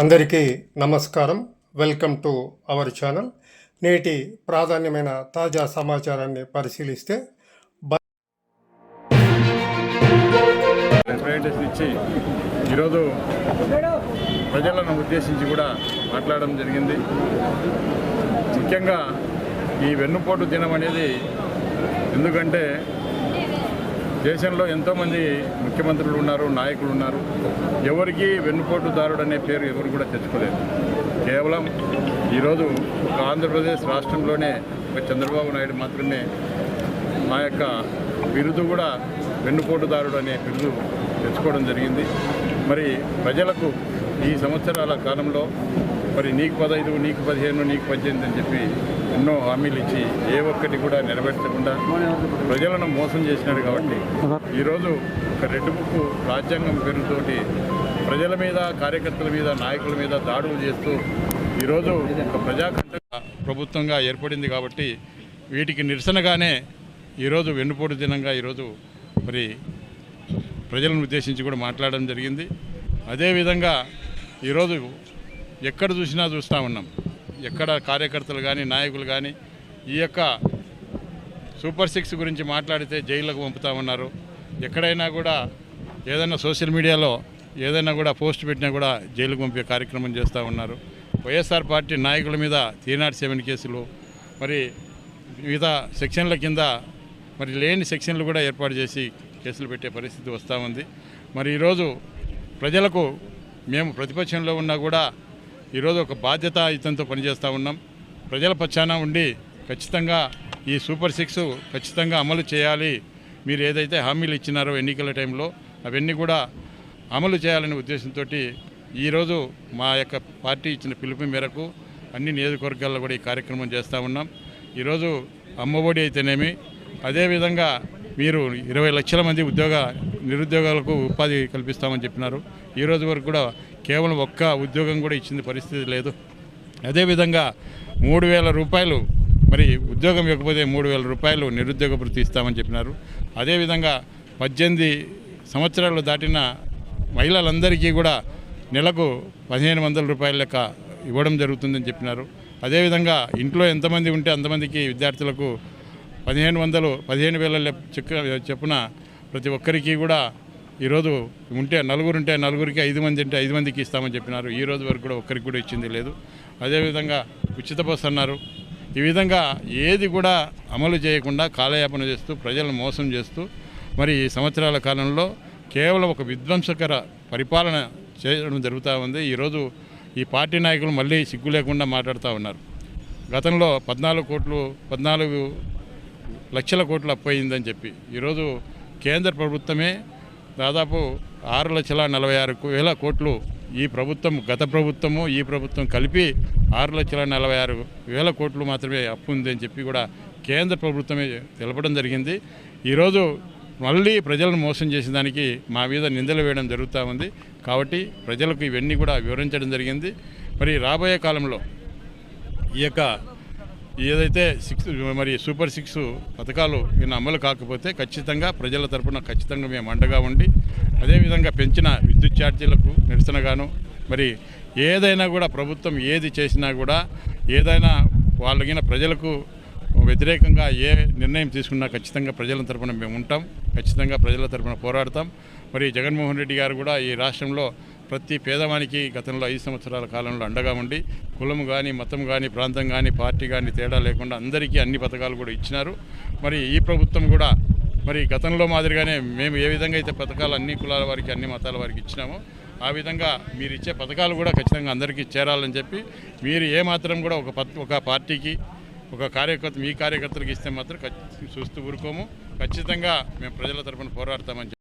అందరికీ నమస్కారం. Welcome to our channel. నేటి ప్రాధాన్యమైన తాజా సమాచారాన్ని పరిశీలిస్తే రిప్రజెంటేషన్ ఇచ్చి ఈరోజు ప్రజలను ఉద్దేశించి కూడా మాట్లాడడం జరిగింది. ముఖ్యంగా ఈ వెన్నుపోటు దినం అనేది ఎందుకంటే దేశంలో ఎంతోమంది ముఖ్యమంత్రులు ఉన్నారు, నాయకులు ఉన్నారు. ఎవరికి వెన్నుపోటుదారుడు అనే పేరు ఎవరు కూడా తెచ్చుకోలేదు. కేవలం ఈరోజు ఒక ఆంధ్రప్రదేశ్ రాష్ట్రంలోనే ఒక చంద్రబాబు నాయుడు మాత్రమే మా యొక్క బిరుదు కూడా వెన్నుపోటుదారుడు అనే బిరుదు తెచ్చుకోవడం జరిగింది. మరి ప్రజలకు ఈ సంవత్సరాల కాలంలో మరి నీకు 15, నీకు 15, నీకు 18 అని చెప్పి ఎన్నో హామీలు ఇచ్చి ఏ ఒక్కటి కూడా నెరవేర్చకుండా ప్రజలను మోసం చేసినాడు. కాబట్టి ఈరోజు ఒక రెడ్ బుక్ రాజ్యాంగం పేరుతోటి ప్రజల మీద, కార్యకర్తల మీద, నాయకుల మీద దాడులు చేస్తూ ఈరోజు ఒక ప్రజాకంటక ప్రభుత్వంగా ఏర్పడింది. కాబట్టి వీటికి నిరసనగానే ఈరోజు వెన్నుపోటు దినంగా ఈరోజు మరి ప్రజలను ఉద్దేశించి కూడా మాట్లాడడం జరిగింది. అదేవిధంగా ఈరోజు ఎక్కడ చూసినా చూస్తూ ఉన్నాం. ఎక్కడ కార్యకర్తలు కానీ, నాయకులు కానీ ఈ యొక్క సూపర్ 6 గురించి మాట్లాడితే జైళ్ళకు పంపుతా ఉన్నారు. ఎక్కడైనా కూడా ఏదైనా సోషల్ మీడియాలో ఏదైనా కూడా పోస్ట్ పెట్టినా కూడా జైలుకు పంపే కార్యక్రమం చేస్తూ ఉన్నారు. వైఎస్ఆర్ పార్టీ నాయకుల మీద 307 కేసులు, మరి వివిధ సెక్షన్ల కింద మరి లేని సెక్షన్లు కూడా ఏర్పాటు చేసి కేసులు పెట్టే పరిస్థితి వస్తూ ఉంది. మరి ఈరోజు ప్రజలకు మేము ప్రతిపక్షంలో ఉన్నా కూడా ఈరోజు ఒక బాధ్యతాయుతంతో పనిచేస్తూ ఉన్నాం. ప్రజల పక్షాన ఉండి ఖచ్చితంగా ఈ సూపర్ 6 ఖచ్చితంగా అమలు చేయాలి. మీరు ఏదైతే హామీలు ఇచ్చినారో ఎన్నికల టైంలో అవన్నీ కూడా అమలు చేయాలనే ఉద్దేశంతో ఈరోజు మా యొక్క పార్టీ ఇచ్చిన పిలుపు మేరకు అన్ని నియోజకవర్గాల్లో కూడా ఈ కార్యక్రమం చేస్తూ ఉన్నాం. ఈరోజు అమ్మఒడి అయితేనేమి, అదేవిధంగా మీరు 20 లక్షల మంది నిరుద్యోగాలకు ఉపాధి కల్పిస్తామని చెప్పినారు. ఈరోజు వరకు కూడా కేవలం ఒక్క ఉద్యోగం కూడా ఇచ్చిన పరిస్థితి లేదు. అదేవిధంగా 3,000 రూపాయలు మరి ఉద్యోగం ఇవ్వకపోతే 3,000 రూపాయలు నిరుద్యోగ భృతి ఇస్తామని చెప్పినారు. అదేవిధంగా 18 సంవత్సరాలు దాటిన మహిళలందరికీ కూడా నెలకు 1,500 రూపాయల లెక్క ఇవ్వడం జరుగుతుందని చెప్పినారు. అదేవిధంగా ఇంట్లో ఎంతమంది ఉంటే అంతమందికి విద్యార్థులకు 15,000 చెప్పున ప్రతి ఒక్కరికి కూడా ఈరోజు నలుగురు ఉంటే నలుగురికి, 5 మంది ఉంటే 5 మందికి ఇస్తామని చెప్పినారు. ఈ రోజు వరకు కూడా ఒక్కరికి కూడా ఇచ్చింది లేదు. అదేవిధంగా ఉచిత బస్సు అన్నారు. ఈ విధంగా ఏది కూడా అమలు చేయకుండా కాలయాపన చేస్తూ ప్రజలను మోసం చేస్తూ మరి ఈ సంవత్సరాల కాలంలో కేవలం ఒక విధ్వంసకర పరిపాలన చేయడం జరుగుతూ ఉంది. ఈరోజు ఈ పార్టీ నాయకులు మళ్ళీ సిగ్గు లేకుండా మాట్లాడుతూ ఉన్నారు. గతంలో 14 లక్షల కోట్లు అప్పు అయిందని చెప్పి ఈరోజు కేంద్ర ప్రభుత్వమే దాదాపు 6,46,000 కోట్లు ఈ ప్రభుత్వం, గత ప్రభుత్వము ఈ ప్రభుత్వం కలిపి 6,46,000 కోట్లు మాత్రమే అప్పు ఉందని చెప్పి కూడా కేంద్ర ప్రభుత్వమే తెలపడం జరిగింది. ఈరోజు మళ్ళీ ప్రజలను మోసం చేసిన దానికి మా మీద నిందలు వేయడం జరుగుతూ ఉంది. కాబట్టి ప్రజలకు ఇవన్నీ కూడా వివరించడం జరిగింది. మరి రాబోయే కాలంలో ఈ యొక్క ఏదైతే మరి సూపర్ 6 పథకాలు అమలు కాకపోతే ఖచ్చితంగా ప్రజల తరఫున ఖచ్చితంగా మేము అండగా ఉండి, అదేవిధంగా పెంచిన విద్యుత్ ఛార్జీలకు నిరసనగాను మరి ఏదైనా కూడా ప్రభుత్వం ఏది చేసినా కూడా ఏదైనా వాళ్ళకిన ప్రజలకు వ్యతిరేకంగా ఏ నిర్ణయం తీసుకున్నా ఖచ్చితంగా ప్రజల తరఫున మేము ఉంటాం. ఖచ్చితంగా ప్రజల తరఫున పోరాడతాం. మరి జగన్మోహన్ రెడ్డి గారు కూడా ఈ రాష్ట్రంలో ప్రతి పేదవానికి గతంలో 5 సంవత్సరాల కాలంలో అండగా ఉండి కులం కానీ, మతం కానీ, ప్రాంతం కానీ, పార్టీ కానీ తేడా లేకుండా అందరికీ అన్ని పథకాలు కూడా ఇచ్చినారు. మరి ఈ ప్రభుత్వం కూడా మరి గతంలో మాదిరిగానే మేము ఏ విధంగా అయితే పథకాలు అన్ని కులాల వారికి, అన్ని మతాల వారికి ఇచ్చినామో ఆ విధంగా మీరు ఇచ్చే పథకాలు కూడా ఖచ్చితంగా అందరికీ చేరాలని చెప్పి, మీరు ఏమాత్రం కూడా ఒక పార్టీకి, ఒక కార్యకర్త మీ కార్యకర్తలకు ఇస్తే మాత్రం చూస్తూ ఊరుకోము. ఖచ్చితంగా మేము ప్రజల తరఫున పోరాడతామని